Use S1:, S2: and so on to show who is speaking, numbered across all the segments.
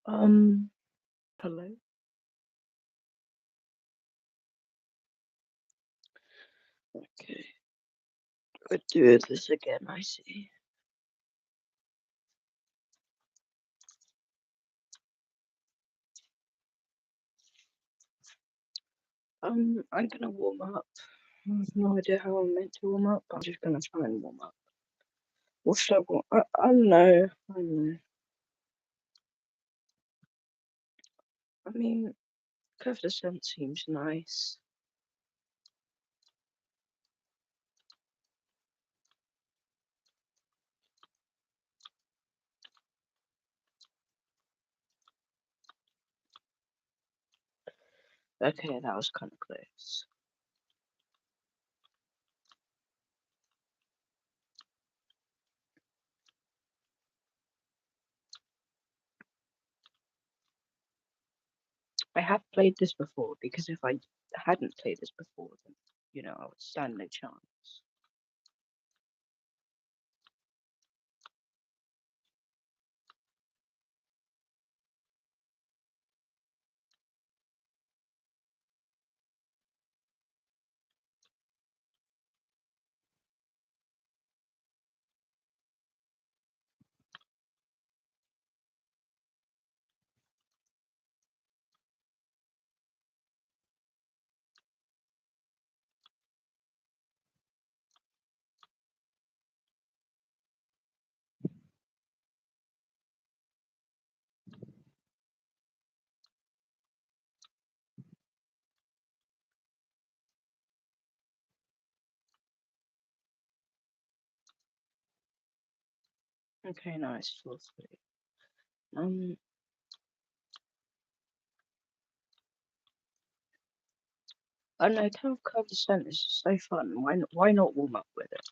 S1: Hello. Okay, we're doing this again, I see. I'm gonna warm up. I have no idea how I'm meant to warm up, but I'm just gonna try and warm up. What should I warm? I don't know. I don't know. I mean, Curve Descent seems nice. Okay, that was kind of close. I have played this before because if I hadn't played this before, then I would stand no chance. Okay, nice. Feel free. I know Tower Curve Descent is so fun. Why not warm up with it?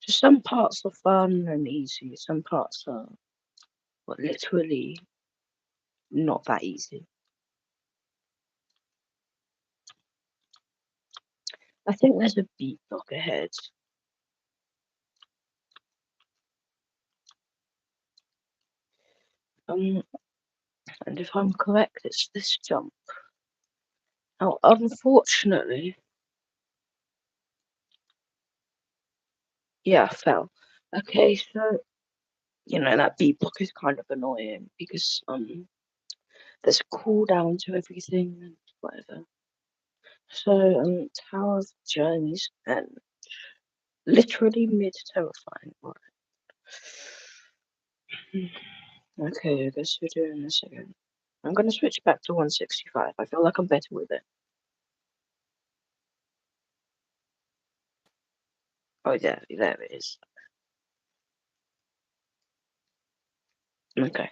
S1: Just some parts are fun and easy. Some parts are literally not that easy. I think there's a beat block ahead. And if I'm correct, it's this jump. Now, unfortunately, yeah, I fell. Okay, so that beat block is kind of annoying because there's a cooldown to everything and whatever. So Tower of Journeys and literally mid terrifying. Okay, I guess we're doing this again. I'm gonna switch back to 165. I feel like I'm better with it. Oh yeah, there it is. Okay.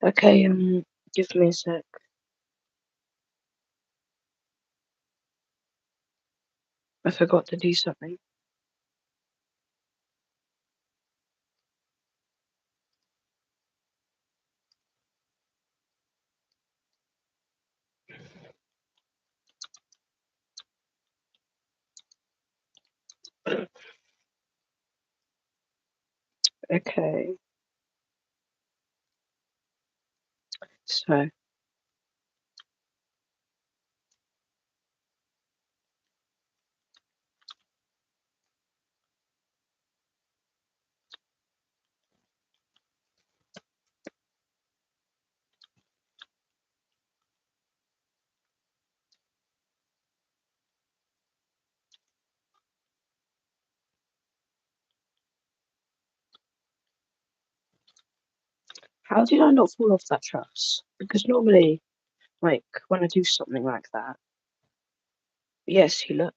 S1: Okay, give me a sec. I forgot to do something. Okay, so how did I not fall off that truss? Because normally Like when I do something like that. Yes, he looked.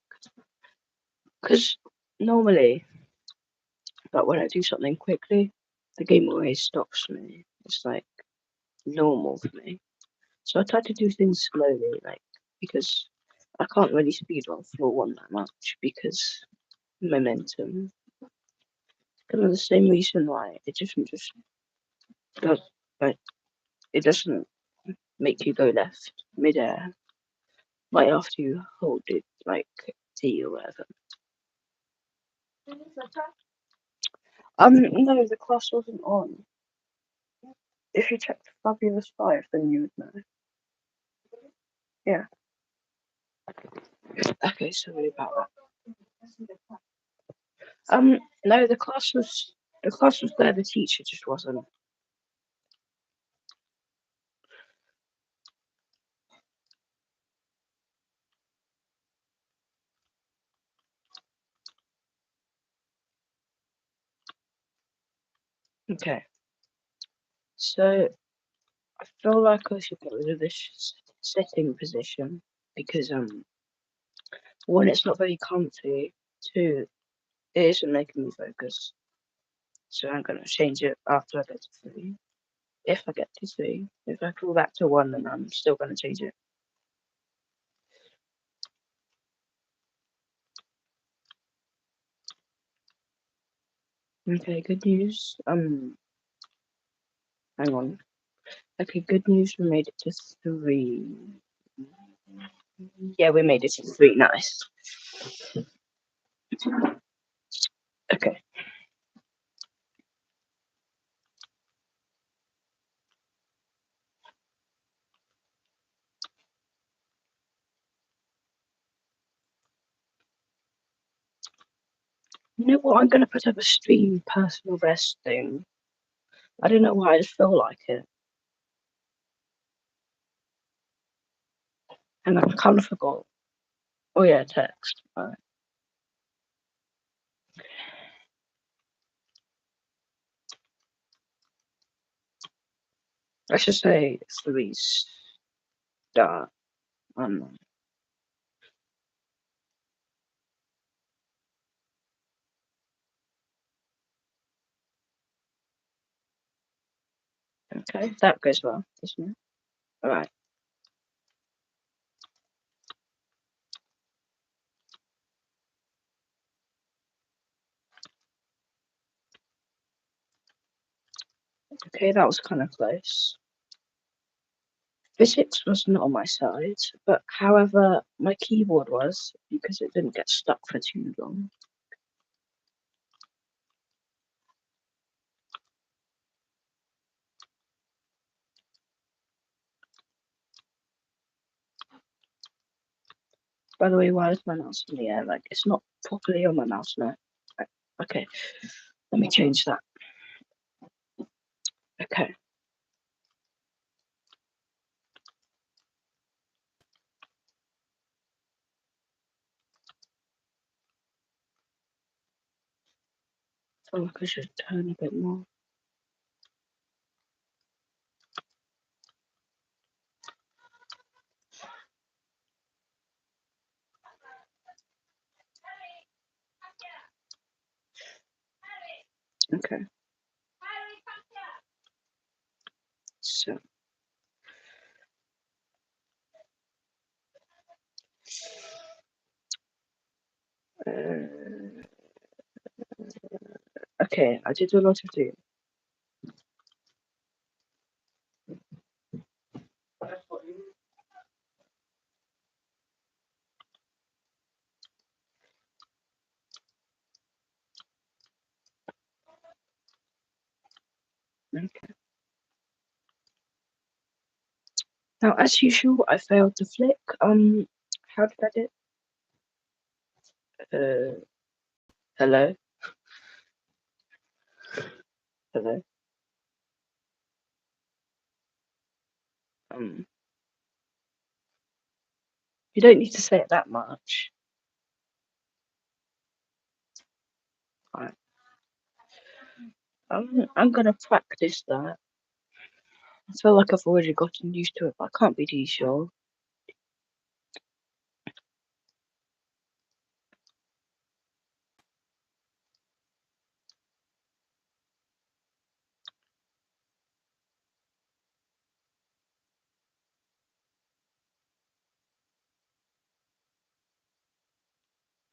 S1: Because normally, like when I do something quickly, the game always stops me. It's like normal for me. So I try to do things slowly, like because I can't really speed run floor one that much because momentum. Kind of the same reason why it just does like it doesn't make you go left midair right after you hold it like T or whatever. No, the class wasn't on. If you checked Fabulous Five, then you would know. Yeah. Okay, sorry about that. No, the class was there. The teacher just wasn't. Okay. So I feel like I should get rid of this sitting position because one, it's not very comfy. Two, it isn't making me focus. So I'm gonna change it after I get to three. If I get to three, if I fall back to one, then I'm still gonna change it. Okay, good news. Hang on. Okay, good news. We made it to three. Yeah, we made it to three. Nice. Okay. You know what? I'm gonna put up a stream personal best thing. I don't know why. I just feel like it, and I kind of forgot. Oh yeah, text. Right. Let's just say three star. Um, okay, that goes well, doesn't it? All right. Okay, that was kind of close. Physics was not on my side, but however, my keyboard was because it didn't get stuck for too long. By the way, why is my mouse in the air? Like, it's not properly on my mouse now. Okay, let me change that. Okay. I feel like I should turn a bit more. Okay. So, uh, okay, I did a lot of doing. Okay. Now, as usual, I failed to flick. How did I do? Hello, hello. Um, you don't need to say it that much. Right. I'm gonna practice that. I feel like I've already gotten used to it, but I can't be too sure.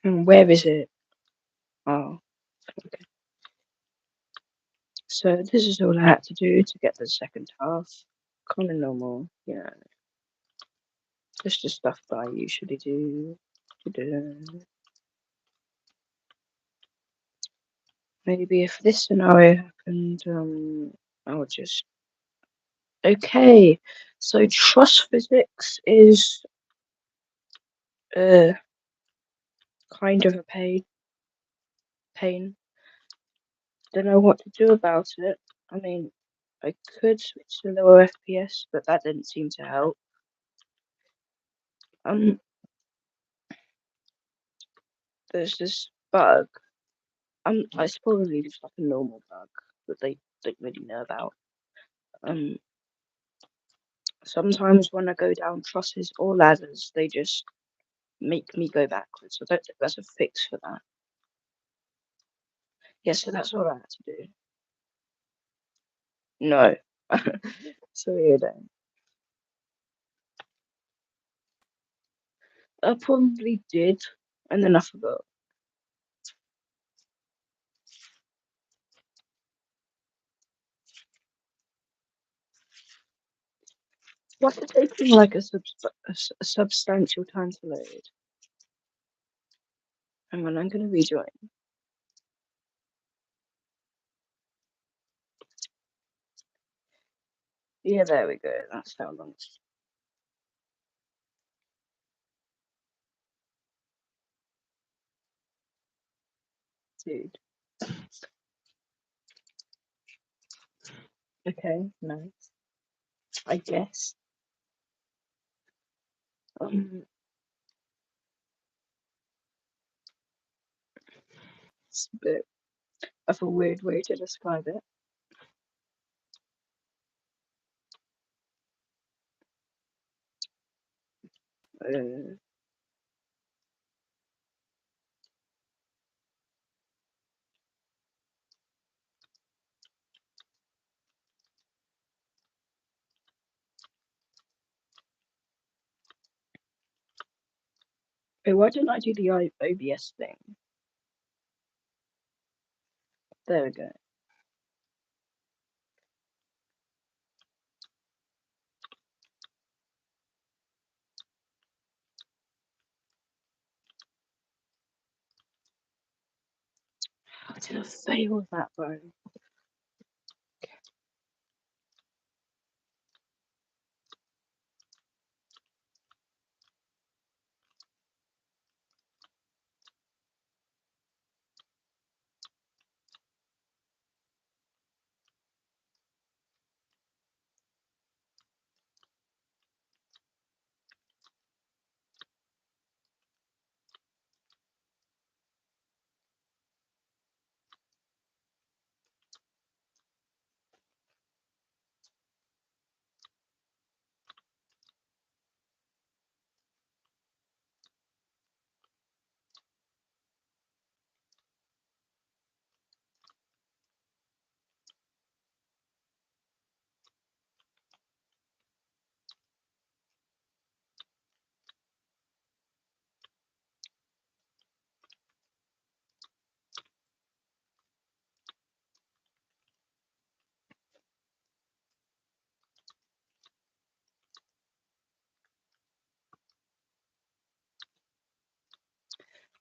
S1: Where is it? Oh, okay. So this is all I had to do to get the second half. Kind of normal, yeah. Just the stuff that I usually do. Maybe if this scenario happened, I would just. Okay, so trust physics is uh kind of a pain. Don't know what to do about it. I mean, I could switch to lower FPS, but that didn't seem to help. Um, there's this bug. It's probably just like a normal bug that they don't really know about. Um, sometimes when I go down trusses or ladders, they just make me go backwards. I don't think there's a fix for that. Yeah, so that's all I had to do. No. Sorry, I don't. I probably did, and then I forgot. What's it taking like a substantial time to load? Hang on, I'm gonna rejoin. Yeah, there we go. That's how long it's dude. Okay, nice. I guess. Um, it's a bit of a weird way to describe it. Uh, why didn't I do the OBS thing? There we go. How did I fail that, bro?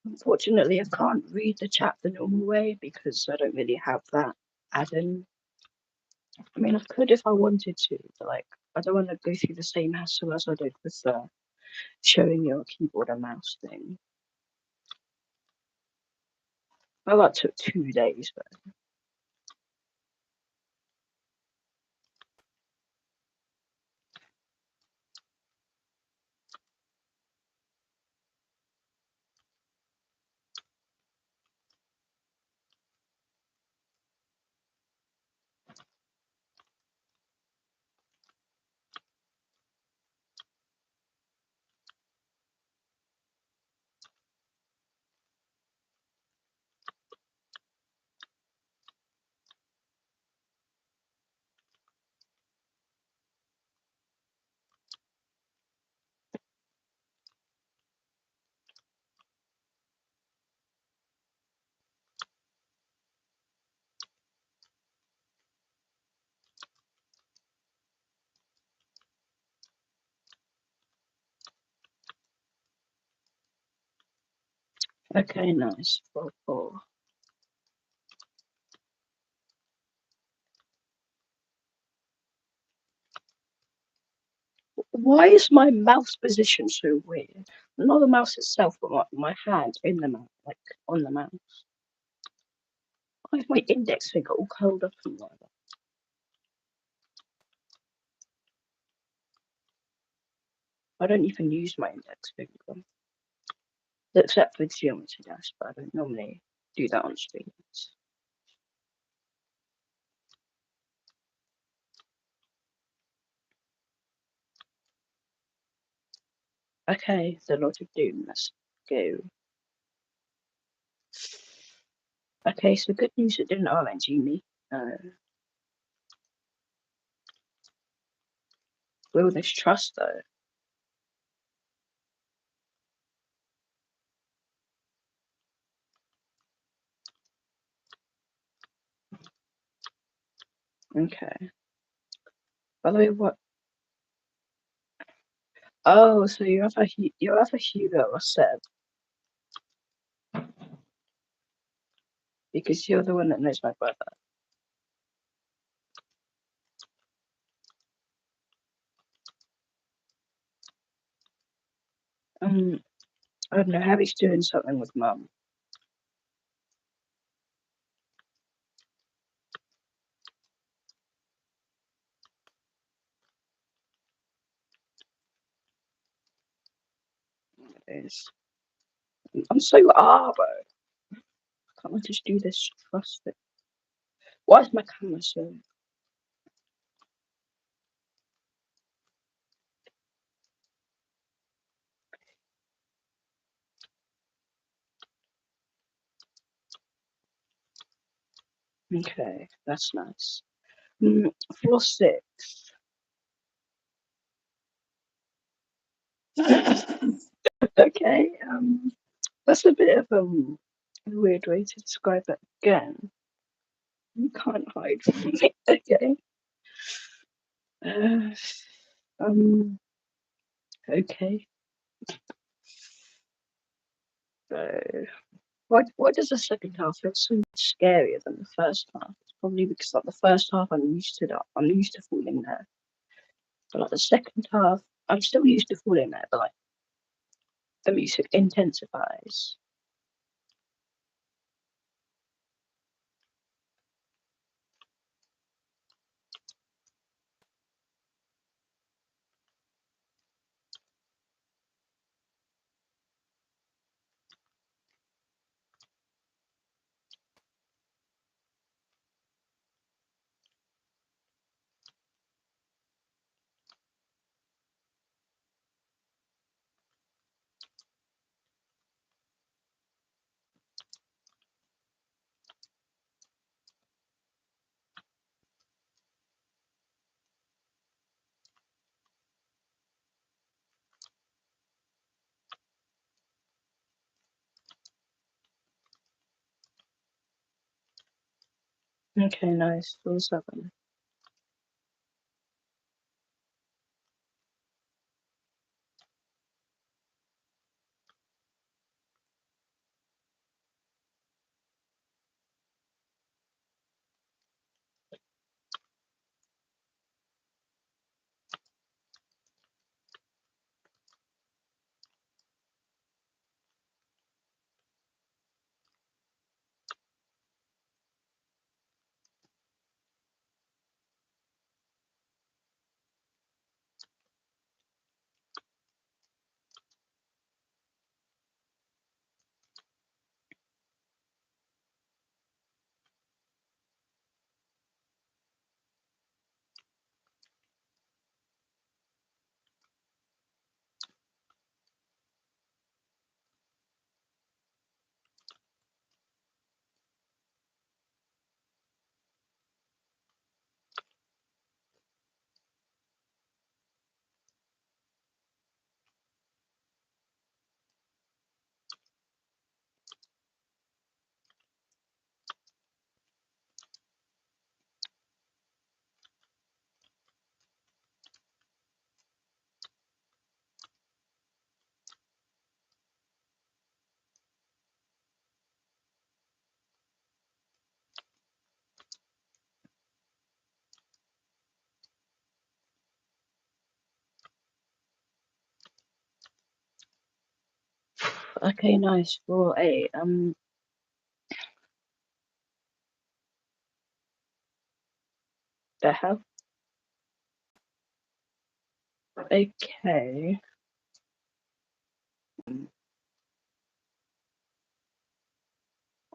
S1: Unfortunately, I can't read the chat the normal way because I don't really have that add-in. I mean, I could if I wanted to, but like, I don't want to go through the same hassle as I did with showing your keyboard and mouse thing. Well, that took 2 days, but Okay, nice. 4, 4. Why is my mouse position so weird? Not the mouse itself, but my hand in the mouse, like on the mouse. Why is my index finger all curled up and like that? I don't even use my index finger. Except with geometry dash, but I don't normally do that on streams. Okay, the Lord of Doom, let's go. Okay, so good news, it didn't RNG me. Will this trust though? Okay. By the way, what? Oh, so you have a Hugo or Seb because you're the one that knows my brother. I don't know. Harry's doing something with Mum. It is. I'm so arbo. Can't I just do this? Trust it. Why is my camera so? Okay, that's nice. Floor 6. Okay. That's a bit of a weird way to describe it again. You can't hide from me. Okay. Uh, um. Okay. So, why does the second half feel so much scarier than the first half? It's probably because like the first half I'm used to that. I'm used to falling there. But like the second half, I'm still used to falling there, but like the music intensifies. Okay, nice. Full 7. Okay, nice. For a the hell? Okay.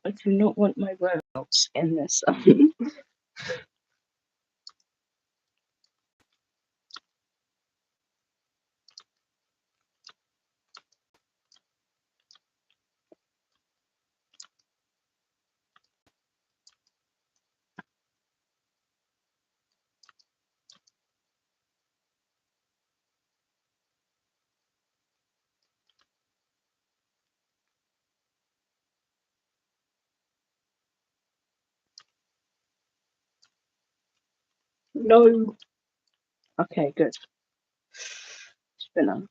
S1: I do not want my words in this. No. Okay, good. Spinner.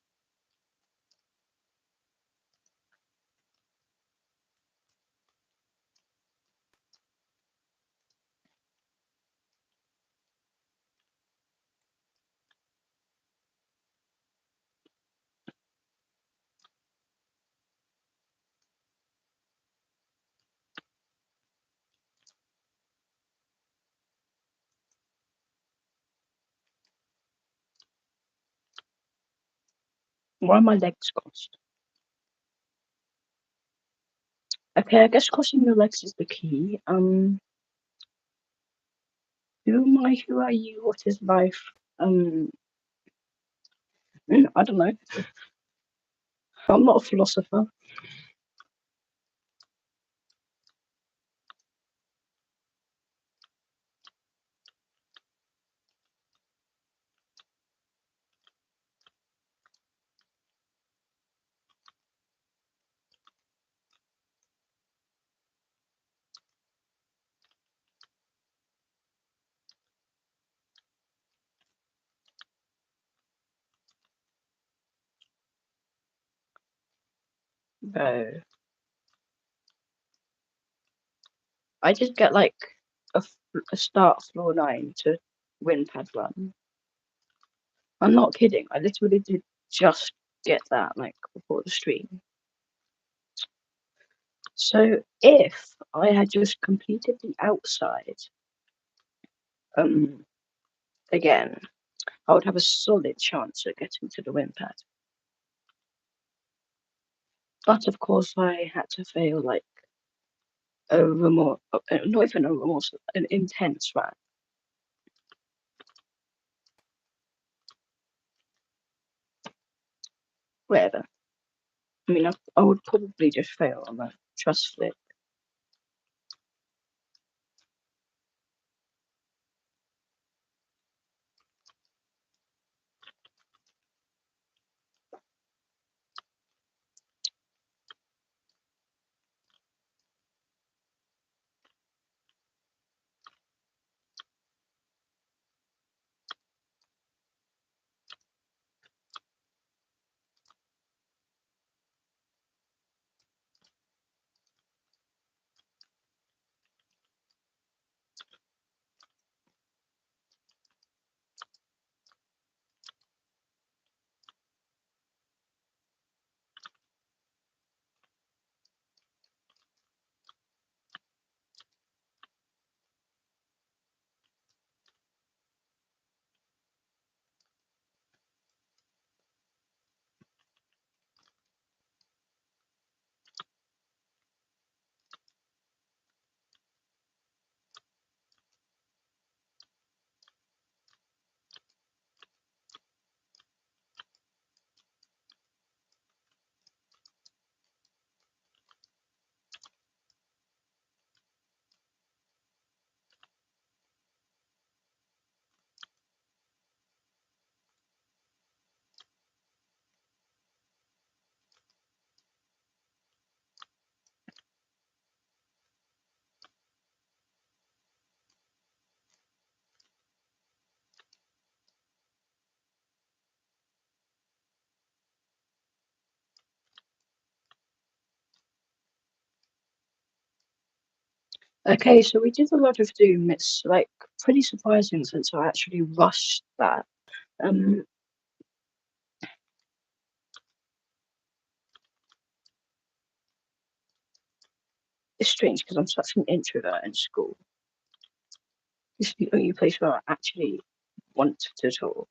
S1: Why are my legs crossed? Okay, I guess crossing your legs is the key. Who am I? Who are you? What is life? I don't know. I'm not a philosopher. No. I just get like a start floor 9 to win pad run. I'm not kidding. I literally did just get that like before the stream. So if I had just completed the outside, um, again, I would have a solid chance at getting to the win pad. But of course, I had to fail like a remorse, not even a remorse, an intense run. Whatever. I mean, I would probably just fail on that trust flip. Okay, so we did a lot of Doom. It's like pretty surprising since I actually rushed that. Um, It's strange because I'm such an introvert in school. It's the only place where I actually want to talk.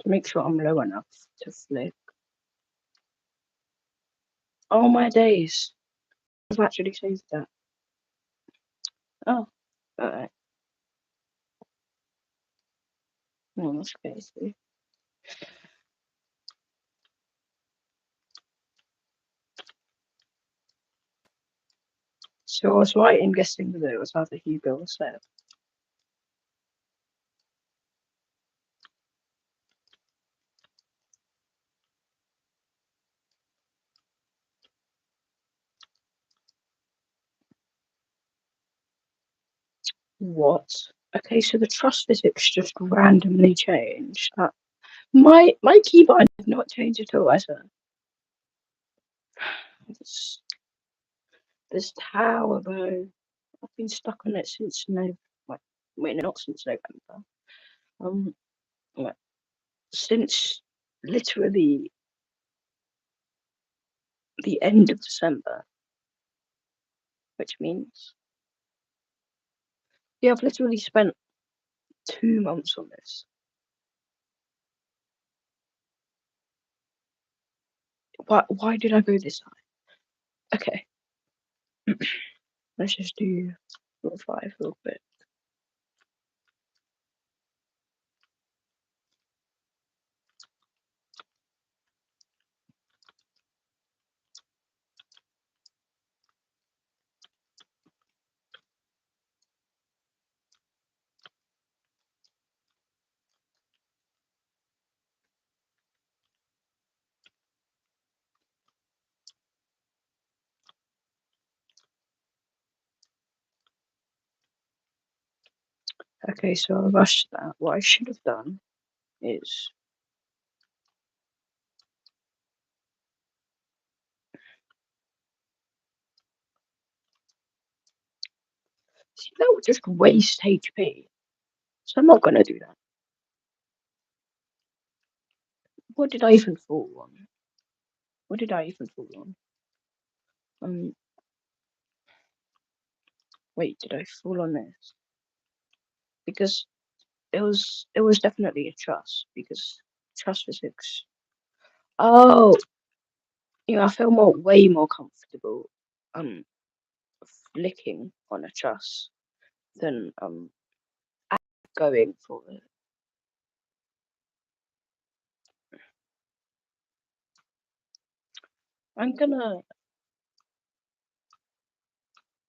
S1: To make sure I'm low enough to flick. Oh my days. I've actually saved that. Oh, alright. No, that's crazy. So I was right in guessing that it was either Hugo or Seb. What? Okay, so the trust physics just randomly changed. My keybind did not change at all, has it? This tower, bro. I've been stuck on it since wait, not since November. Um, like, since literally the end of December, which means yeah, I've literally spent 2 months on this. Why did I go this high? Okay, let's just do 5 real quick. Okay, so I rushed that. What I should have done is see, that would just waste HP. So I'm not gonna do that. What did I even fall on? What did I even fall on? Um, wait, did I fall on this? Because it was definitely a trust because trust physics. Oh, I feel way more comfortable um flicking on a truss than going for it. I'm gonna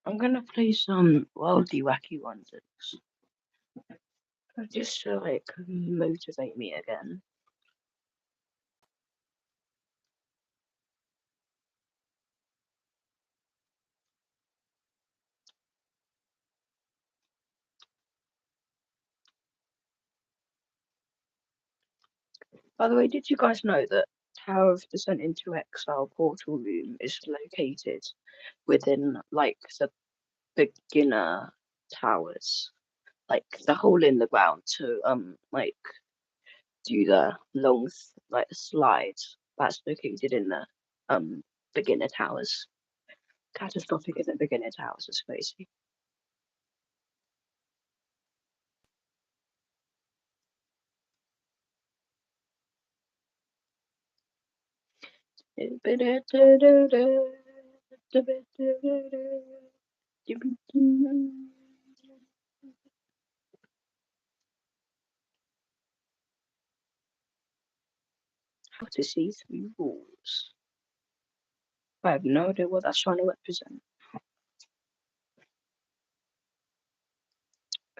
S1: I'm gonna play some worldy wacky wonders just to like motivate me again. By the way, did you guys know that Tower of Descent into Exile portal room is located within like the beginner towers, like the hole in the ground to like do the long like slides that's located in the beginner towers. Catastrophic isn't beginner towers, I suppose. How to see through walls. I have no idea what that's trying to represent.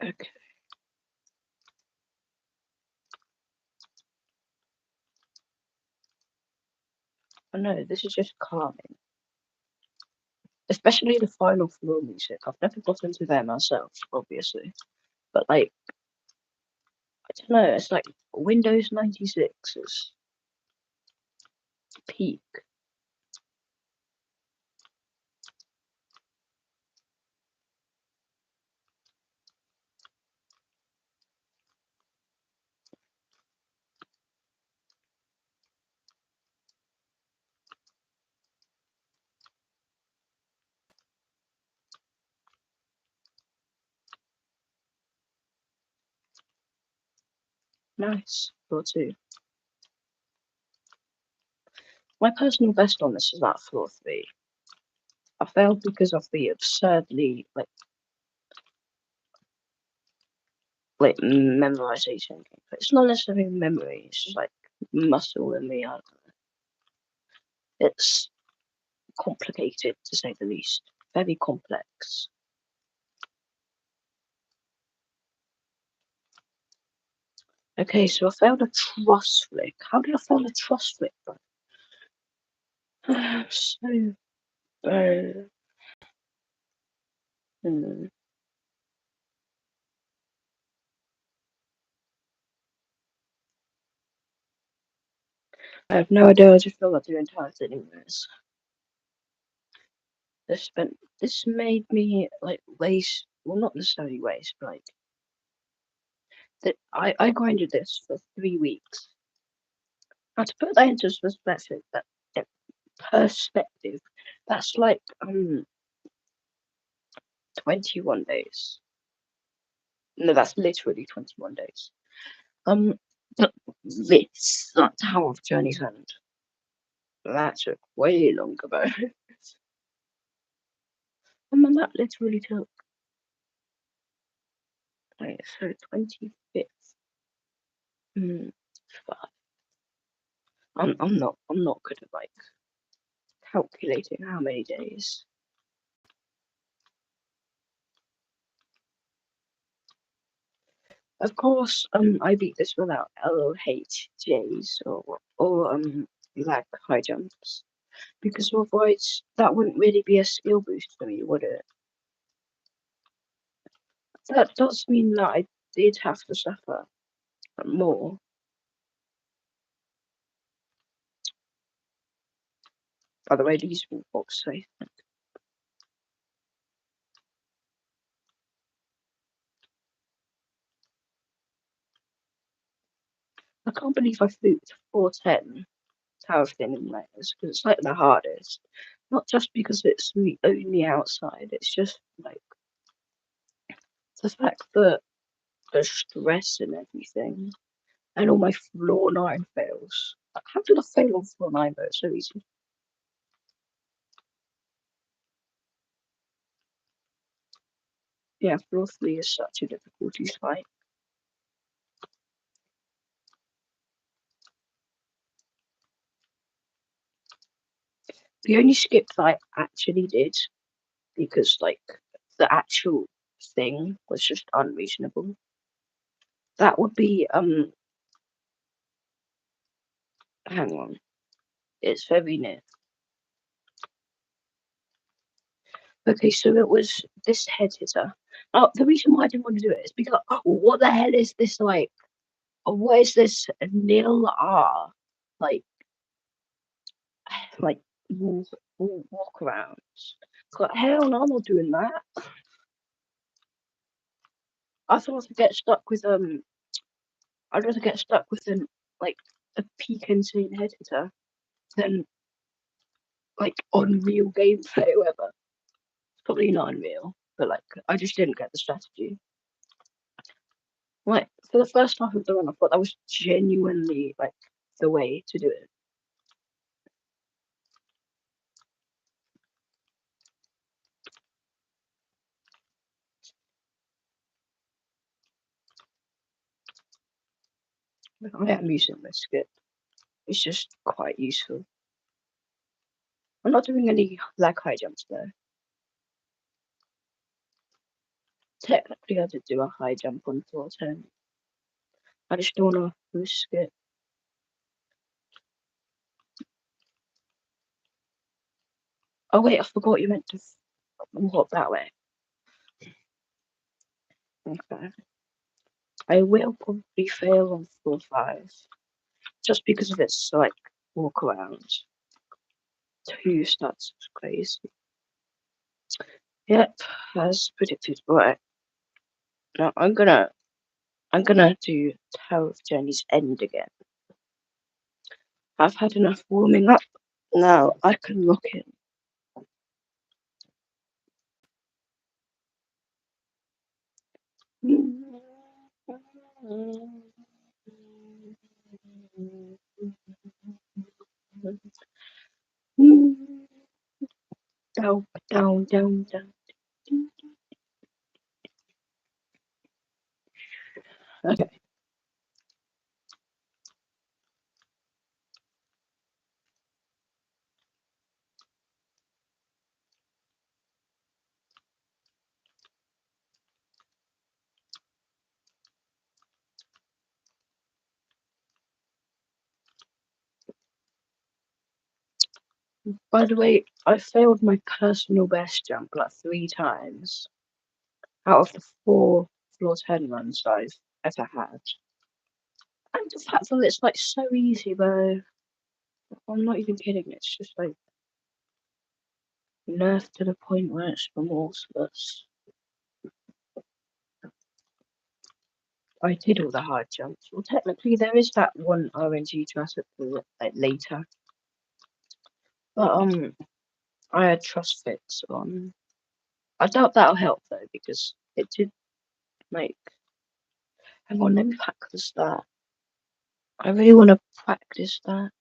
S1: Okay. I know, this is just calming. Especially the final floor music. I've never got into there myself, obviously. But like, I don't know, it's like Windows 96 is peak. Nice. Floor 2. My personal best on this is that floor 3. I failed because of the absurdly like memorization. It's not necessarily memory. It's just like muscle in me. I don't know. It's complicated to say the least. Very complex. Okay, so I failed a truss flick. How did I fail a truss flick, bro? So, uh, hmm. I have no idea. I just feel like the entire thing is. This made me like waste. Well, not necessarily waste, but like that. I grinded this for 3 weeks. Now to put that into perspective, that's like 21 days. No, that's literally 21 days. But that Tower of Journey's End. That took way longer, though. And then that literally took. Wait, so 25th. Fuck. I'm not good at like calculating how many days. Of course, I beat this without LHJs or lag high jumps. Because otherwise that wouldn't really be a skill boost for me, would it? That does mean that I did have to suffer more. By the way, these walks safe. I can't believe I flew to 410 Tower of Thin Layers because it's like the hardest. Not just because it's the only outside, it's just like the fact that the stress and everything, and all my floor 9 fails. How did I fail on floor 9 though? It's so easy. Yeah, floor 3 is such a difficulty spike. The only skip that I actually did because like the actual thing was just unreasonable. That would be hang on. It's very near. Okay, so it was this head hitter. Oh, the reason why I didn't want to do it is because what the hell is this like? What is this nil R like like walk arounds? Like hell no, I'm not doing that. I thought I'd get stuck with I'd rather get stuck with an like a peak insane head hitter than like unreal gameplay or whatever. It's probably not unreal, but like I just didn't get the strategy. Like for the first half of the run, I thought that was genuinely like the way to do it. Like, I am using this skip. It's just quite useful. I'm not doing any lag high jumps though. technically I did do a high jump on floor 10. I just don't want to risk it. Oh wait, I forgot you meant to walk that way. Okay. I will probably fail on floor 5. Just because of its, like, walk around. 2 stats is crazy. Yep, as predicted. Right. Now I'm gonna do Tower of Journey's End again. I've had enough warming up. Now I can lock in. Down, down, down, down. Okay. By the way, I failed my personal best jump like 3 times out of the 4 floor 10 runs I've ever had. And the fact that it's like so easy though. I'm not even kidding, it's just like nerfed to the point where it's remorseless. I did all the hard jumps. Well, technically there is that one RNG Jurassic World like later. But I had trust fits on. I doubt that'll help though because it did like. Hang on, let me practice that. I really want to practice that.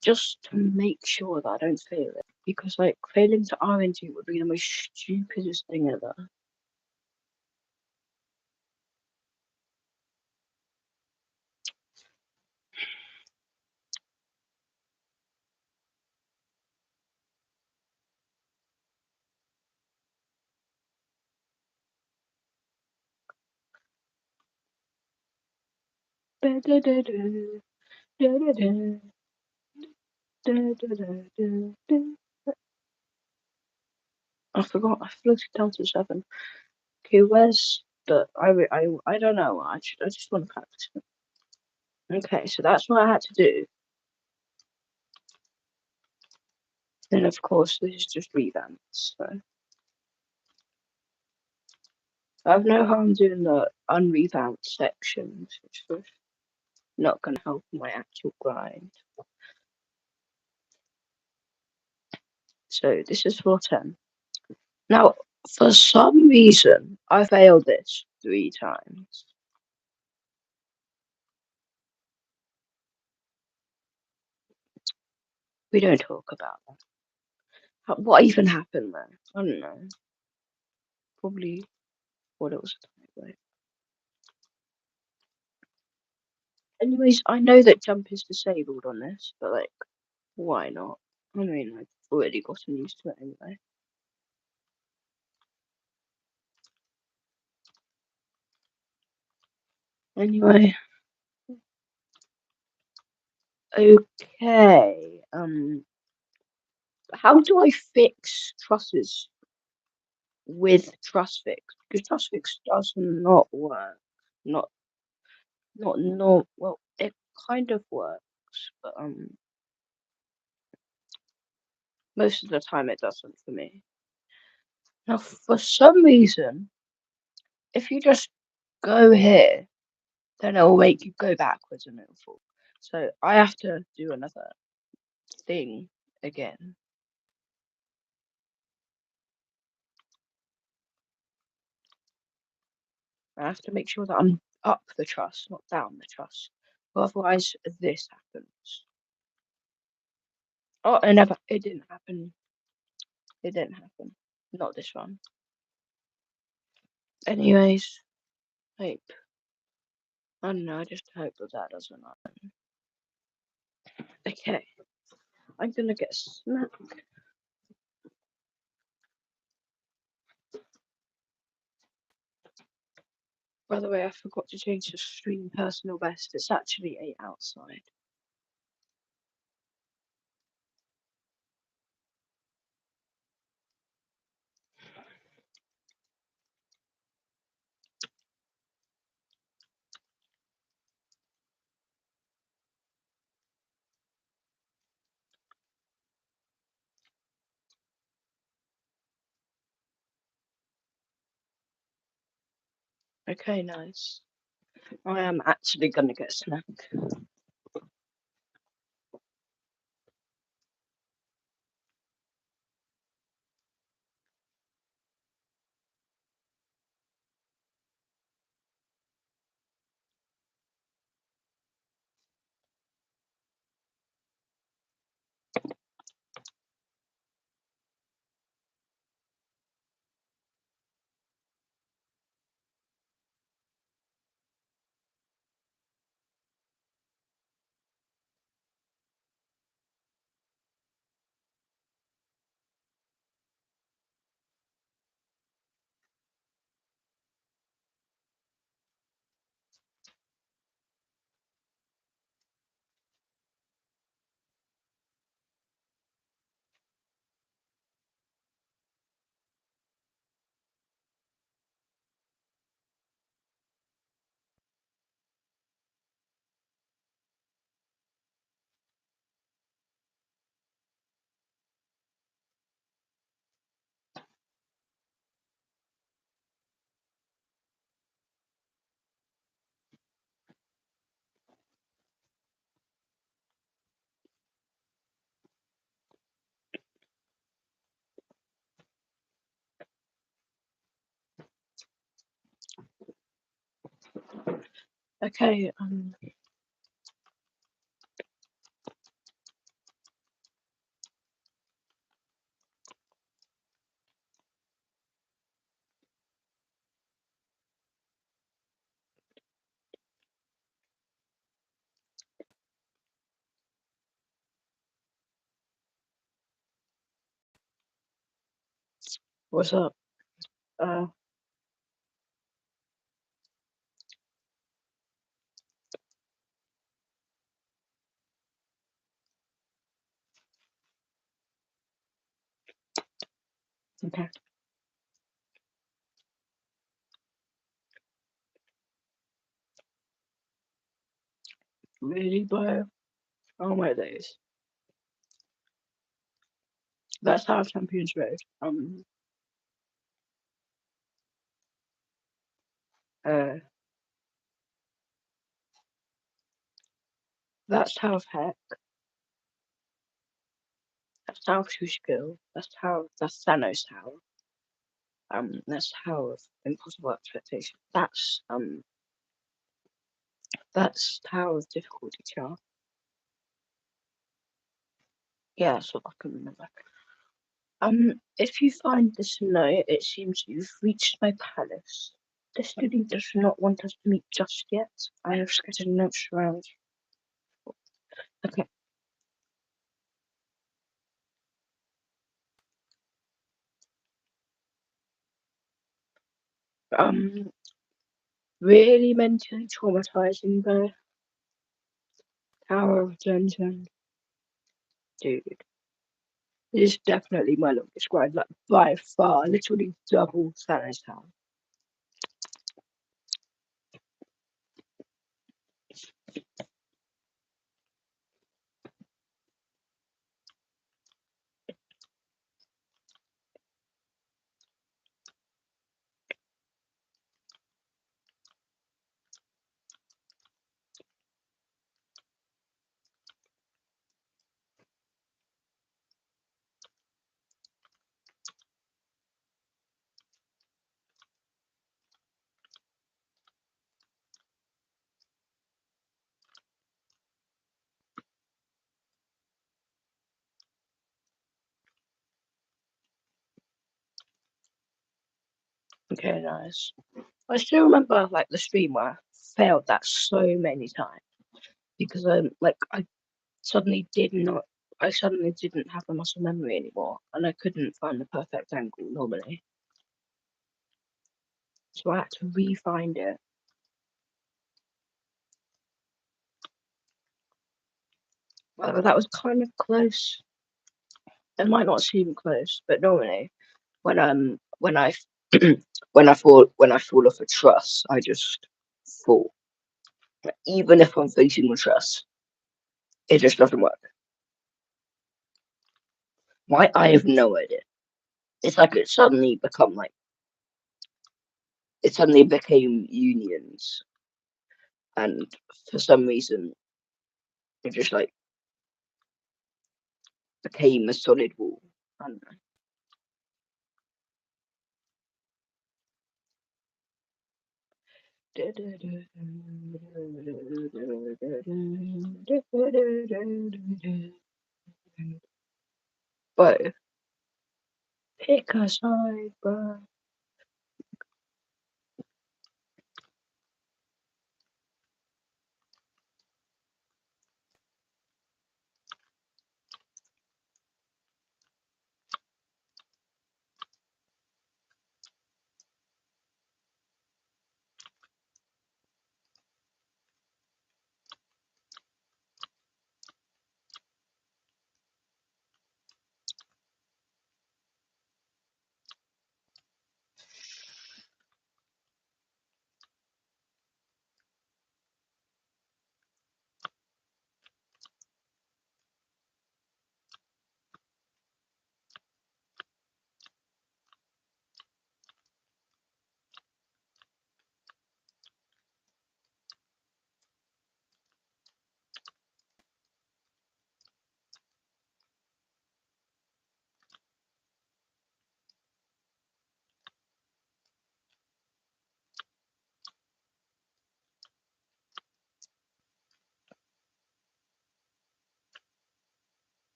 S1: Just to make sure that I don't fail it. Because like failing to RNG would be the most stupidest thing ever. I forgot. I floated down to 7. Okay, where's the? I don't know. I just want to practice it. Okay, so that's what I had to do. Then of course this is just revamps. So I have no harm doing the unrevamped sections, which is not going to help my actual grind. So this is floor 10. Now, for some reason, I failed this 3 times. We don't talk about that. What even happened there? I don't know. Probably what it was. Anyways, I know that jump is disabled on this, but like, why not? I mean, I've already gotten used to it anyway. Anyway. Okay. How do I fix trusses with truss fix? Because truss fix does not work. Not well, it kind of works, but most of the time it doesn't for me. Now for some reason, if you just go here, then it will make you go backwards and it'll fall. So I have to do another thing again. I have to make sure that I'm up the truss, not down the truss. Otherwise, this happens. Oh, it didn't happen. It didn't happen. Not this one. Anyways, hope. I don't know, I just hope that doesn't happen. Okay. I'm gonna get smacked. By the way, I forgot to change the stream personal best. It's actually 8 outside. Okay, nice. I am actually gonna get a snack. Okay, what's up? Uh, okay. Really, bro? Oh my days. That's how Champions Road. Uh, that's Tower of Heck. That's Tower of Skill. That's Thanos Tower. That's Tower of Impossible Expectation. That's Tower of Difficulty Chart. Yeah, that's what I can remember. If you find this note, it seems you've reached my palace. The student does not want us to meet just yet. I have scattered notes around. Okay. Um, really mentally traumatizing the Tower of Dungeon. Dude, this is definitely my longest grind, like by far, literally double Thanos Tower. Okay, nice. I still remember like the stream where I failed that so many times because I suddenly didn't have the muscle memory anymore, and I couldn't find the perfect angle normally, so I had to re-find it. That was kind of close. It might not seem close, but normally when I when I fall off a truss, I just fall. Even if I'm facing the truss, it just doesn't work. Why? I have no idea. It's like it suddenly became unions, and for some reason it just like became a solid wall. I don't know. But pick a side, bro.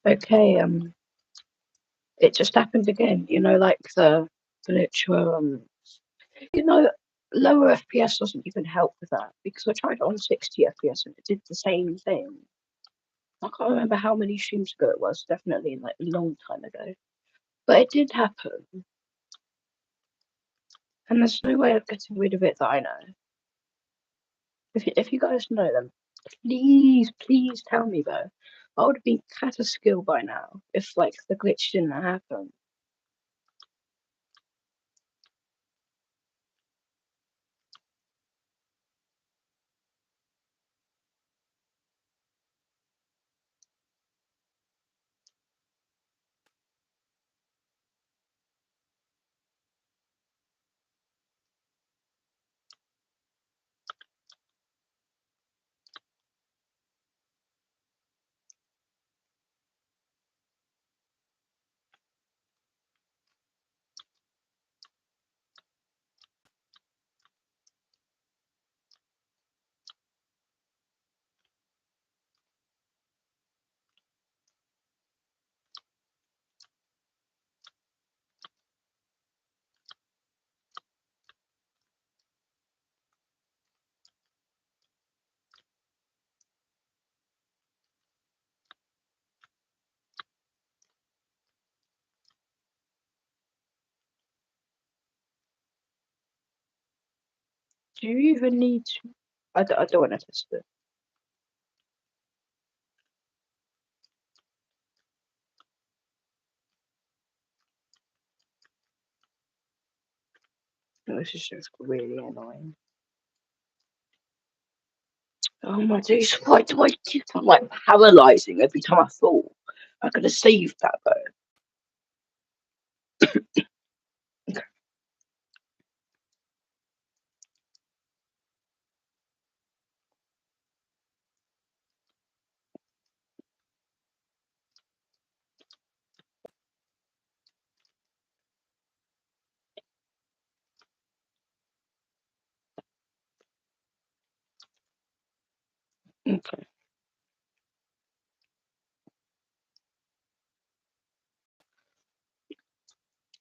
S1: Okay, it just happened again. You know, like the glitch where you know, lower FPS doesn't even help with that because I tried it on 60 FPS and it did the same thing. I can't remember how many streams ago it was. Definitely like a long time ago, but it did happen, and there's no way of getting rid of it that I know. If you guys know them, please tell me though. I would have been cat a skill by now if like the glitch didn't happen. Do you even need to? I don't want to test it. This is just really annoying. Oh my days, why do I keep on like paralyzing every time I fall? I could have saved that though.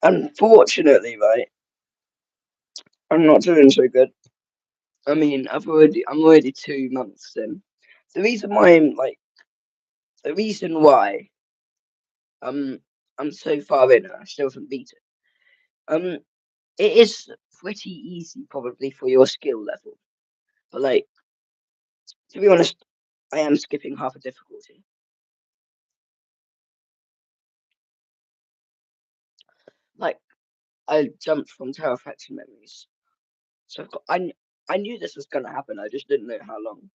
S1: Unfortunately, right, I'm not doing so good. I mean, I'm already 2 months in. The reason why the reason why um I'm so far in and I still haven't beat it. It is pretty easy probably for your skill level, but like to be honest, I am skipping half a difficulty. Like I jumped from Terrafactory memories, so I knew this was gonna happen. I just didn't know how long.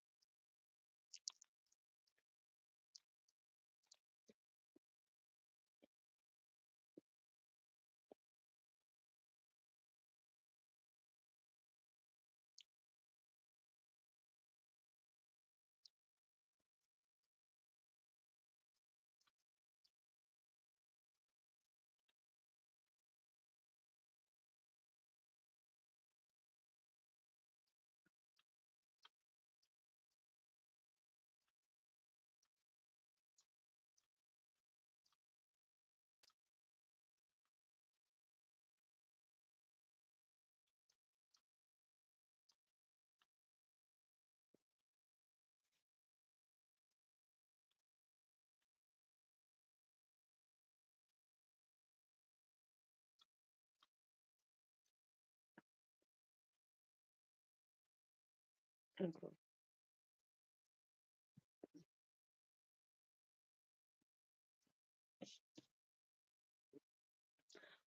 S1: Okay.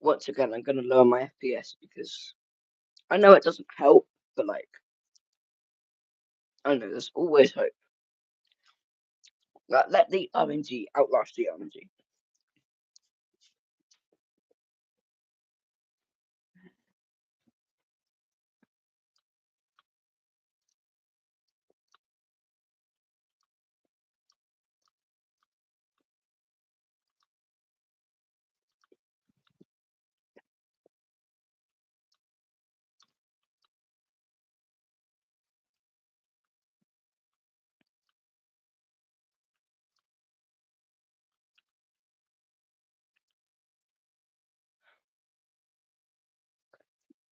S1: Once again, I'm gonna lower my FPS because I know it doesn't help, but like I know there's always hope. Let the RNG outlast the RNG.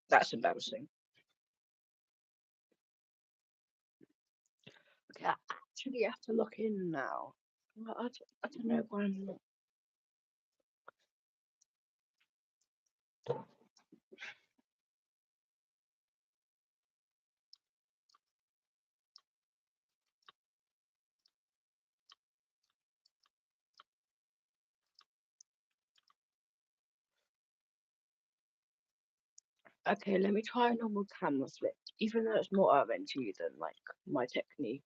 S1: That's embarrassing. Okay, I actually have to look in now. I don't know why I'm not. Okay, let me try a normal camera flip. Even though it's more RNG than like my technique,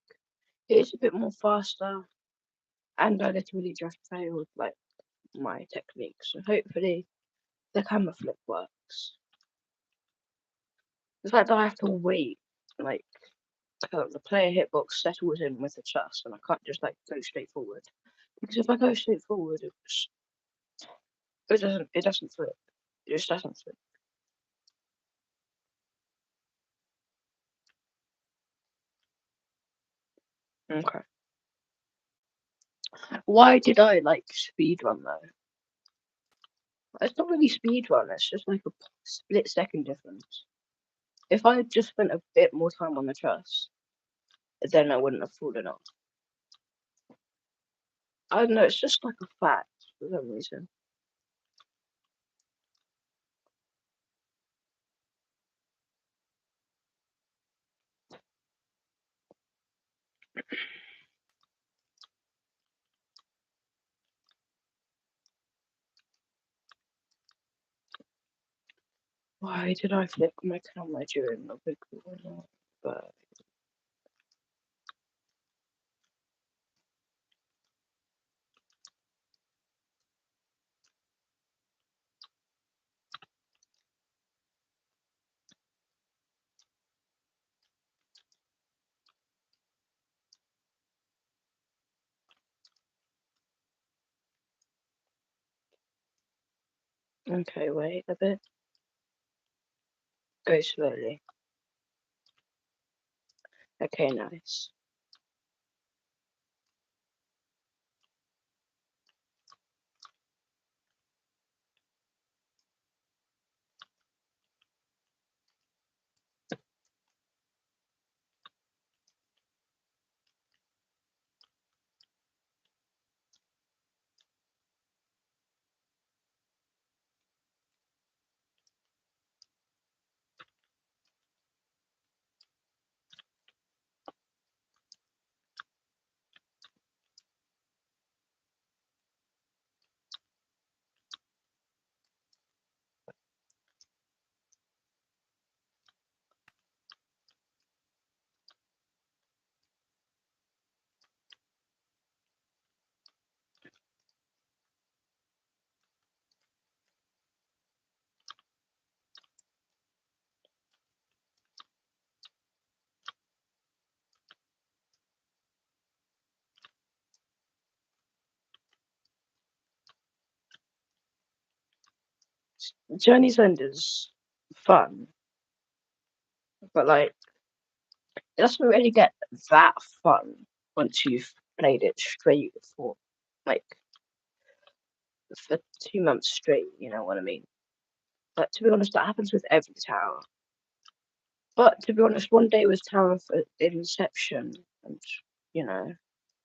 S1: it's a bit more faster, and I literally just failed like my technique. So hopefully the camera flip works. The fact that I have to wait, like the player hitbox settles in with the trust, and I can't just like go straight forward. Because if I go straight forward, it doesn't flip. It just doesn't flip. Okay. Why did I like speed run though? It's not really speed run. It's just like a split second difference. If I had just spent a bit more time on the truss, then I wouldn't have fallen off. I don't know. It's just like a fact for some reason. Why did I flip my camera during the big one? But okay, wait a bit. Go slowly. Okay, nice. Journey's End is fun, but like it doesn't really get that fun once you've played it straight for like for 2 months straight. You know what I mean? But to be honest, that happens with every tower. But to be honest, one day was Tower for Inception, and you know,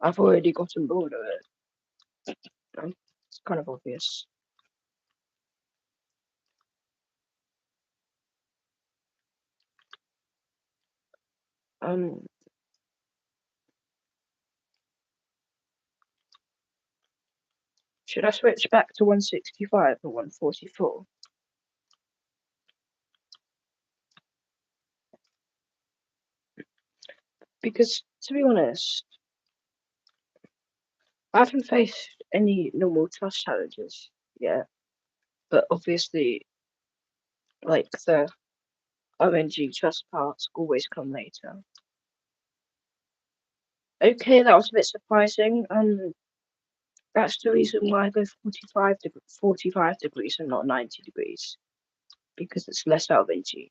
S1: I've already gotten bored of it. It's kind of obvious. Um, should I switch back to 165 or 144? Because to be honest, I haven't faced any normal trust challenges yet. But obviously, like the ONG trust parts always come later. Okay, that was a bit surprising. That's the reason why I go 45 degrees and not 90 degrees, because it's less ONG.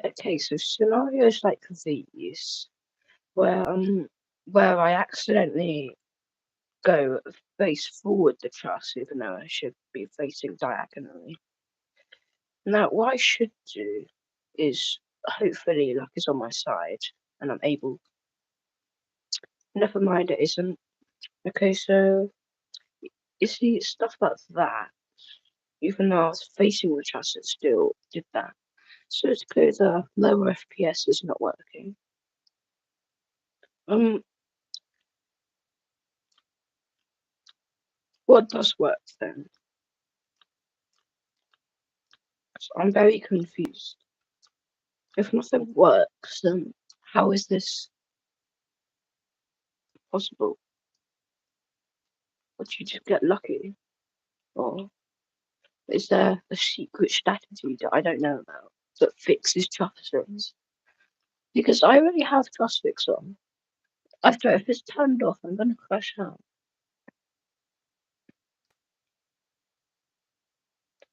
S1: Okay, so scenarios like these, where where I accidentally go face forward the truss, even though I should be facing diagonally. Now, what I should do is hopefully luck is on my side, and I'm able. Never mind, it isn't. Okay, so you see stuff like that. Even though I was facing the truss, it still did that. So it's clear the lower FPS is not working. Um, what does work then? So I'm very confused. If nothing works, then how is this possible? Would you just get lucky? Or is there a secret strategy that I don't know about that fixes truffles? Because I already have Trust Fix on. After if it's turned off, I'm gonna crash out.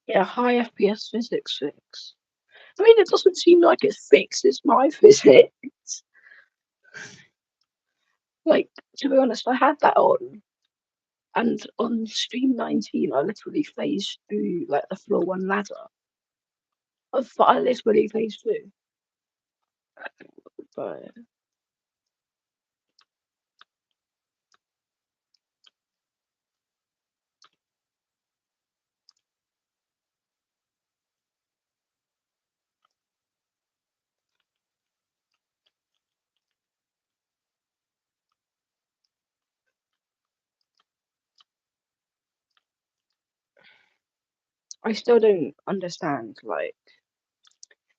S1: Yeah, high FPS physics fix. I mean, it doesn't seem like it fixes my physics. Like, to be honest, I had that on, and on stream 19, I literally phased through like the floor one ladder. I literally phased through. But I still don't understand, like,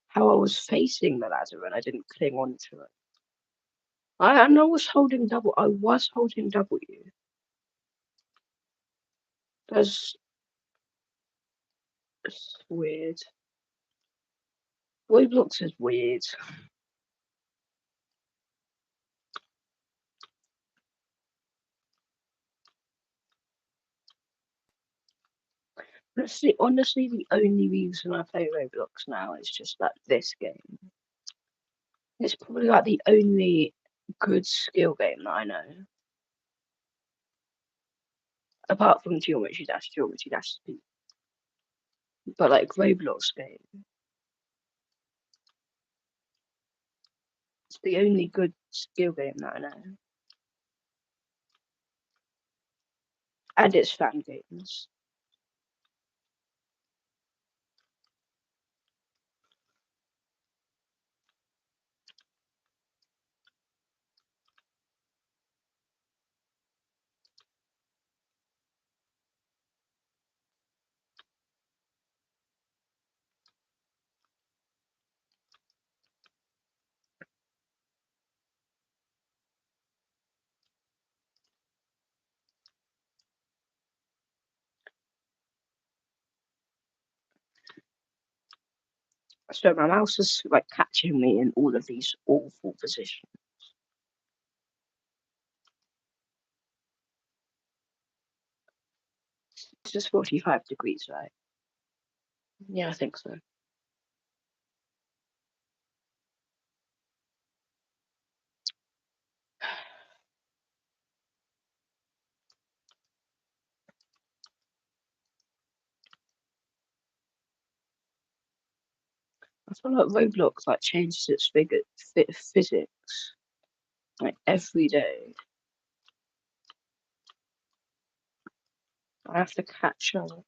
S1: how I was facing the ladder and I didn't cling on to it. I know I was holding double. I was holding W. That's weird. Roblox is weird. Honestly, the only reason I play Roblox now is just that this game. It's probably like the only good skill game that I know. Apart from Geometry Dash Speed. But like Roblox game. It's the only good skill game that I know. And it's fan games. So my mouse is like catching me in all of these awful positions. It's just 45 degrees, right? Yeah, I think so. I feel like Roblox like changes its physics like every day. I have to catch up.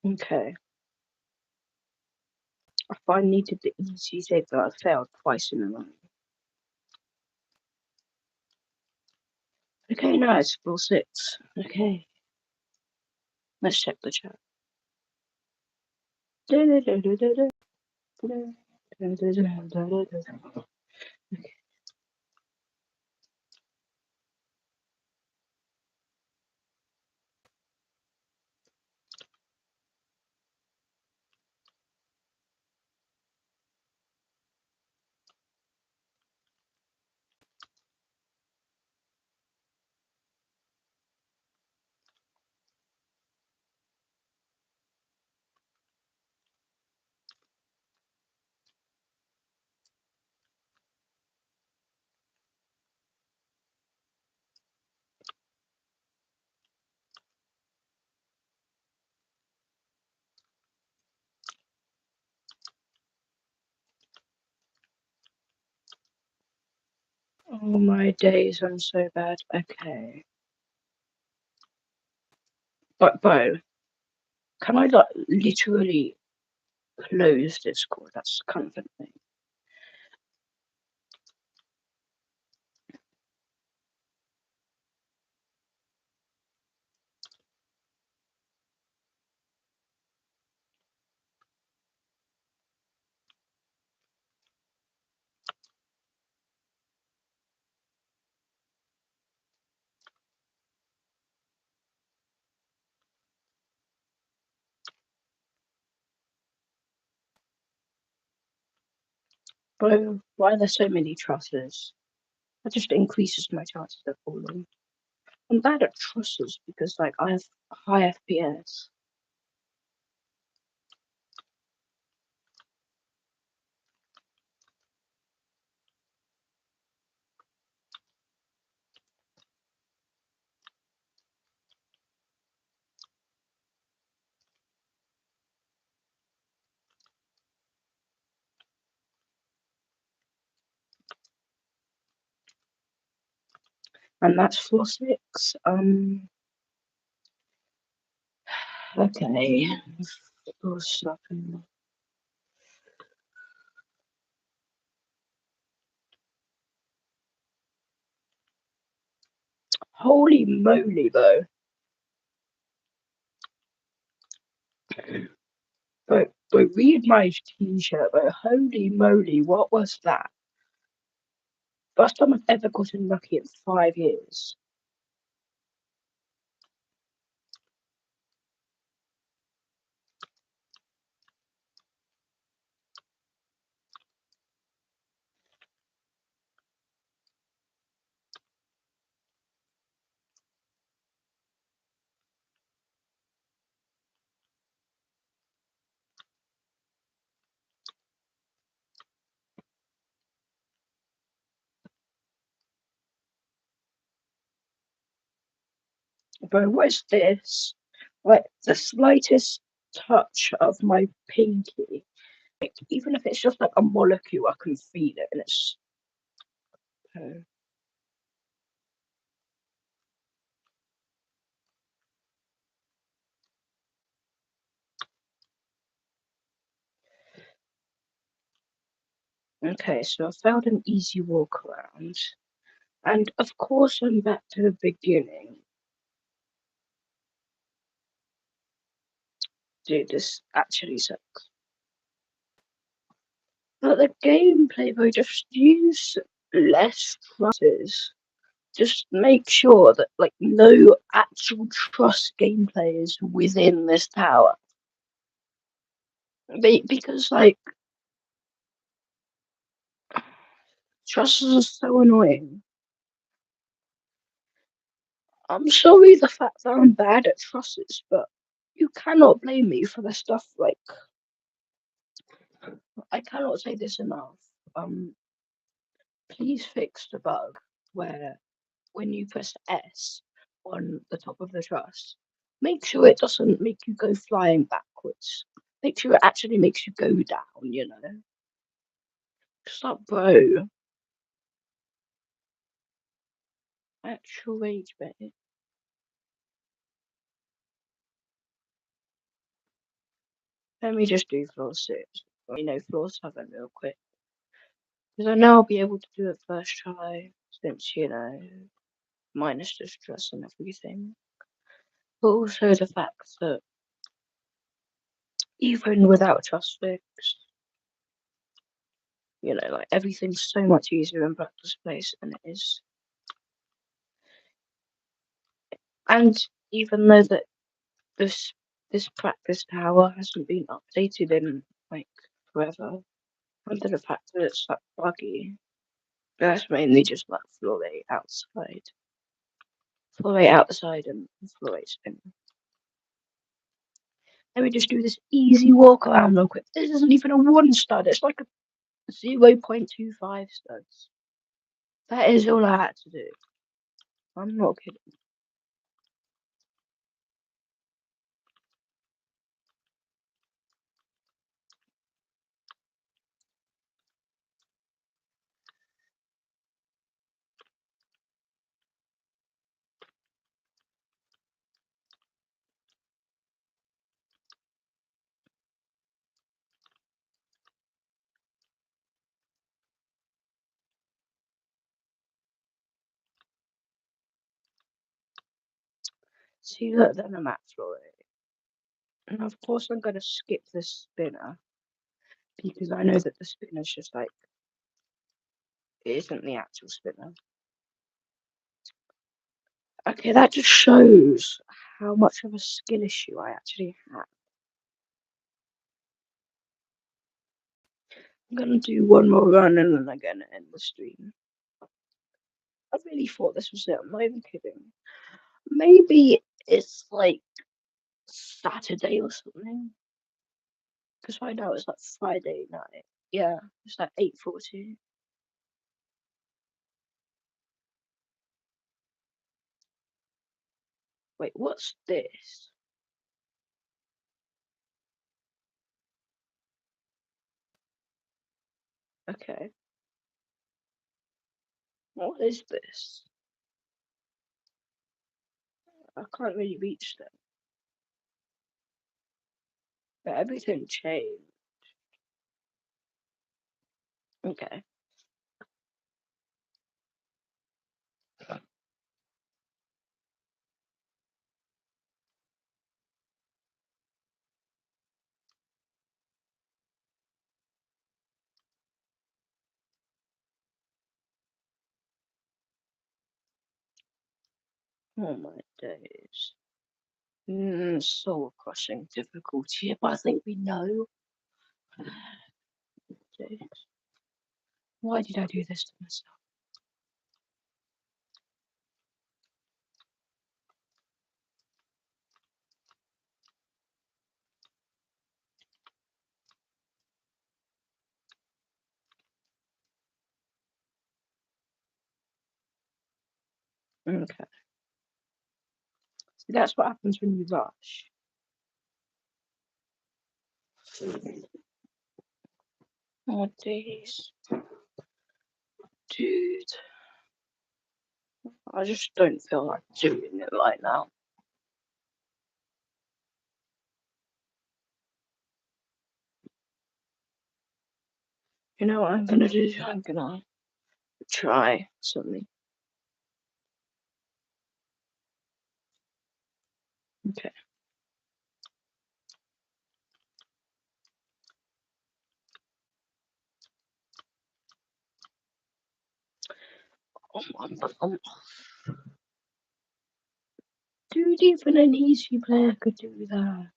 S1: Okay. I finally did the easy thing that I failed twice in a row. Okay, nice. Floor 6. Okay. Let's check the chat. Oh my days, I'm so bad. Okay. But Bo, can I like literally close Discord? That's kind of a thing. Bo, why are there so many trusses? That just increases my chances of falling. I'm bad at trusses because like I have high FPS. And that's floor 6. Okay. Floor 7. Holy moly, Bo. But read my t-shirt, but holy moly, what was that? First time I've ever gotten lucky in 5 years. But what is this? Like the slightest touch of my pinky, like, even if it's just like a molecule, I can feel it, and it's. Okay, so I found an easy walk around. And of course I'm back to the beginning. Dude, this actually sucks. But the gameplay, they just use less trusses. Just make sure that like no actual truss gameplay is within this tower. Because like trusses are so annoying. I'm sorry the fact that I'm bad at trusses, but you cannot blame me for the stuff like I cannot say this enough. Please fix the bug where when you press S on the top of the truss, make sure it doesn't make you go flying backwards. Make sure it actually makes you go down, you know. Stop, bro. Actual rage bait. Let me just do floor 6. Floor 7 real quick. Because I know I'll be able to do it first try, since, minus the stress and everything. But also the fact that even without trust fix, like everything's so much easier in practice place than it is. And even though that this practice tower hasn't been updated in like forever, and the fact that it's like buggy, that's mainly just like floor 8 outside. Floor 8 outside and floor 8 spin. Let me just do this easy walk around real quick. This isn't even a 1 stud, it's like a 0.25 studs. That is all I had to do. I'm not kidding. See, look, then I'm at floor 8. And of course, I'm going to skip the spinner because I know that the spinner's just like, it isn't the actual spinner. Okay, that just shows how much of a skill issue I actually have. I'm gonna do one more run and then I'm gonna end the stream. I really thought this was it. I'm not even kidding. Maybe it's like Saturday or something. Because right now it's like Friday night. Yeah, it's like 8:40. Wait, what's this? Okay. What is this? I can't really reach them. But everything changed. Okay. Oh my days. Soul crushing difficulty, but I think we know. Days. Why did I do this to myself? Okay. See, that's what happens when you rush. Oh, days. Dude. I just don't feel like doing it right now. You know what I'm gonna do? I'm gonna try something. Okay. Um, Dude, even an easy player could do that.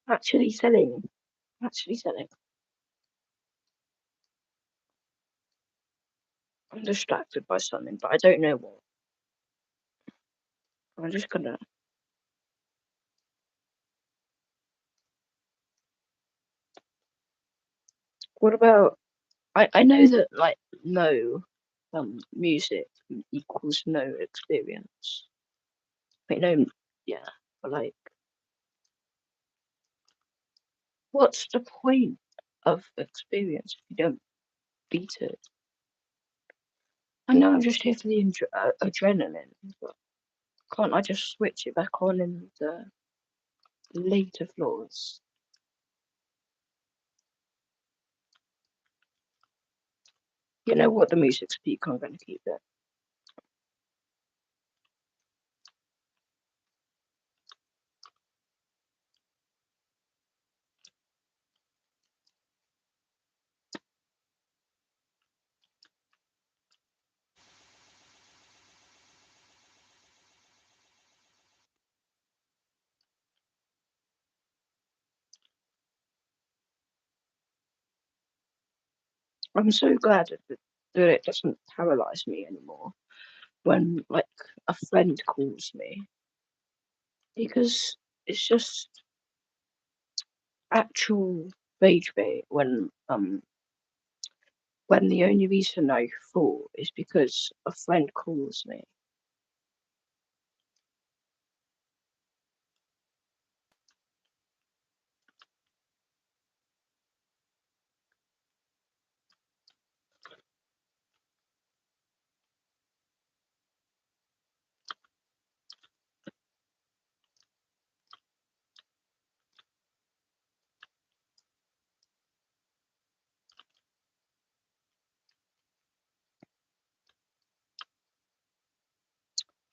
S1: Actually selling. Actually selling. I'm distracted by something, but I don't know what. I'm just gonna. What about? I know that like no, music equals no experience. Wait, no, yeah, but like, what's the point of experience if you don't beat it? I know I'm just here for the adrenaline, but can't I just switch it back on in the later floors? You know what? The music's peak. I'm going to keep it. I'm so glad that it doesn't paralyze me anymore when like a friend calls me because it's just actual rage bait when the only reason I fall is because a friend calls me.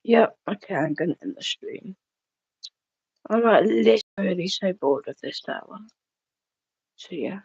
S1: Yep, okay, I'm gonna end the stream. I'm like literally so bored of this tower. So yeah.